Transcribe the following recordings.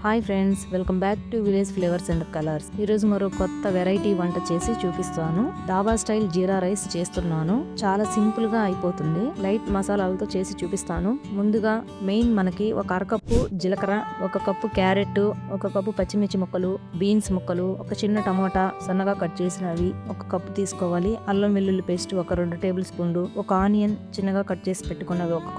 Hi friends, welcome back to village flavours and colours. ఈరోజు మరో కొత్త వెరైటీ వంట చేసి చూపిస్తాను. డాబా స్టైల్ జీరా రైస్ చేస్తున్నాను. చాలా సింపుల్ గా అయిపోతుంది. లైట్ మసాలాలతో చేసి చూపిస్తాను. ముందుగా మెయిన్ మనకి ఒక అరకప్పు జీలకర్ర, ఒక కప్పు క్యారెట్, ఒక కప్పు పచ్చిమిర్చి ముక్కలు, బీన్స్ ముక్కలు, ఒక చిన్న టమాటా సన్నగా కట్ చేసినవి ఒక కప్పు తీసుకోవాలి. అల్లం వెల్లుల్లి పేస్ట్ ఒక 2 టేబుల్ స్పూన్లు, ఒక ఆనియన్ చిన్నగా కట్ చేసి పెట్టుకున్నవి ఒక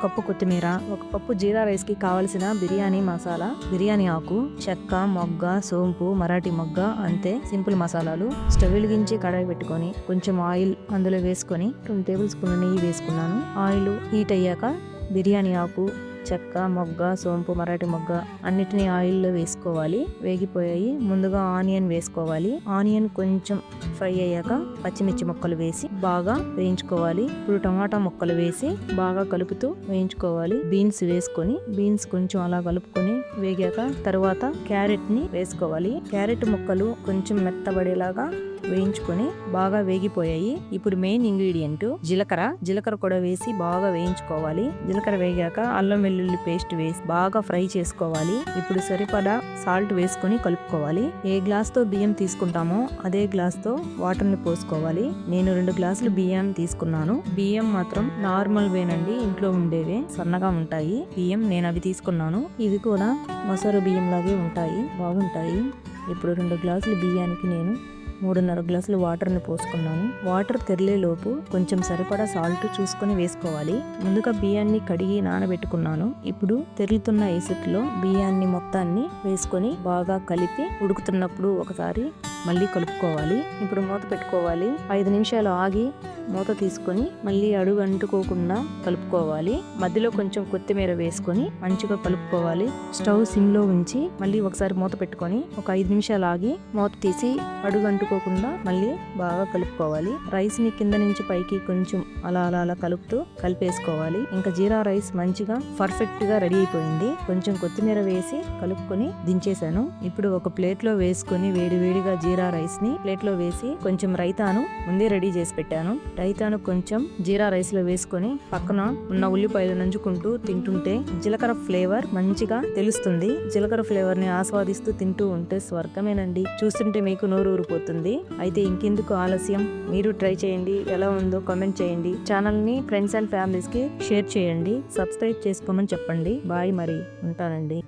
కప్పు కొత్తిమీర, ఒక కప్పు జీరా రైస్ కి కావలసిన బిర్యానీ మసాలా, బిర్యానీ ఆకు, చెక్క, మొగ్గ, సోంపు, మరాఠీ మొగ్గ, అంతే సింపుల్ మసాలాలు. స్టవ్ వెలిగించి కడాయి పెట్టుకొని కొంచెం ఆయిల్ అందులో వేసుకొని 2 టేబుల్ స్పూన్ల నెయ్యి వేసుకున్నాను. ఆయిల్ హీట్ అయ్యాక బిర్యానీ ఆకు, చెక్క, మొగ్గ, సోంపు, మరాఠీ మొగ్గ అన్నిటినీ ఆయిల్లో వేసుకోవాలి. వేగిపోయాయి. ముందుగా ఆనియన్ వేసుకోవాలి. ఆనియన్ కొంచెం ఫ్రై అయ్యాక పచ్చిమిర్చి ముక్కలు వేసి బాగా వేయించుకోవాలి. ఇప్పుడు టమాటా ముక్కలు వేసి బాగా కలుపుతూ వేయించుకోవాలి. బీన్స్ వేసుకొని బీన్స్ కొంచెం అలా కలుపుకొని వేగాక తర్వాత క్యారెట్ ని వేసుకోవాలి. క్యారెట్ ముక్కలు కొంచెం మెత్తబడేలాగా వేయించుకొని బాగా వేగిపోయాయి. ఇప్పుడు మెయిన్ ఇంగ్రీడియంట్ జీలకర్ర కూడా వేసి బాగా వేయించుకోవాలి. జీలకర్ర వేగాక అల్లం వెల్లుల్లి పేస్ట్ వేసి బాగా ఫ్రై చేసుకోవాలి. ఇప్పుడు సరిపడా సాల్ట్ వేసుకొని కలుపుకోవాలి. ఏ గ్లాస్ తో బియ్యం తీసుకుంటామో అదే గ్లాస్ తో వాటర్ ని పోసుకోవాలి. నేను 2 గ్లాసులు బియ్యం తీసుకున్నాను. బియ్యం మాత్రం నార్మల్ వేనండి, ఇంట్లో ఉండేవే, సన్నగా ఉంటాయి బియ్యం. నేను అవి తీసుకున్నాను. ఇవి కూడా మసరు బియ్యం లాగే ఉంటాయి, బాగుంటాయి. ఇప్పుడు 2 గ్లాసులు బియ్యానికి నేను 3.5 గ్లాసులు వాటర్ని పోసుకున్నాను. వాటర్ తెరలేలోపు కొంచెం సరిపడా సాల్ట్ చూసుకొని వేసుకోవాలి. ముందుగా బియ్యాన్ని కడిగి నానబెట్టుకున్నాను. ఇప్పుడు తెరులుతున్న ఇసుకలో బియ్యాన్ని మొత్తాన్ని వేసుకొని బాగా కలిపి ఉడుకుతున్నప్పుడు ఒకసారి మళ్ళీ కలుపుకోవాలి. ఇప్పుడు మూత పెట్టుకోవాలి. 5 నిమిషాలు ఆగి మూత తీసుకొని మళ్ళీ అడుగు అంటుకోకుండా కలుపుకోవాలి. మధ్యలో కొంచెం కొత్తిమీర వేసుకొని మంచిగా కలుపుకోవాలి. స్టవ్ సిమ్ లో ఉంచి మళ్ళీ ఒకసారి మూత పెట్టుకొని ఒక 5 నిమిషాలు ఆగి మూత తీసి అడుగు అంటుకోకుండా మళ్ళీ బాగా కలుపుకోవాలి. రైస్ ని కింద నుంచి పైకి కొంచెం అలా కలుపుతూ కలిపేసుకోవాలి. ఇంకా జీరా రైస్ మంచిగా పర్ఫెక్ట్ గా రెడీ అయిపోయింది. కొంచెం కొత్తిమీర వేసి కలుపుకొని దించేసాను. ఇప్పుడు ఒక ప్లేట్ లో వేసుకొని వేడిగా జీరా రైస్ ని ప్లేట్ లో వేసి కొంచెం రైతాను ముందే రెడీ చేసి పెట్టాను. రైతాను కొంచెం జీరా రైస్ లో వేసుకొని పక్కన ఉన్న ఉల్లిపాయలు నంచుకుంటూ తింటుంటే జీలకర్ర ఫ్లేవర్ మంచిగా తెలుస్తుంది. జీలకర్ర ఫ్లేవర్ ని ఆస్వాదిస్తూ తింటూ ఉంటే స్వర్గమేనండి. చూస్తుంటే మీకు నోరు ఊరిపోతుంది. అయితే ఇంకెందుకు ఆలస్యం, మీరు ట్రై చేయండి. ఎలా ఉందో కామెంట్ చేయండి. ఛానల్ ని ఫ్రెండ్స్ అండ్ ఫ్యామిలీస్ కి షేర్ చేయండి. సబ్స్క్రైబ్ చేసుకోమని చెప్పండి. బాయ్, మరి ఉంటానండి.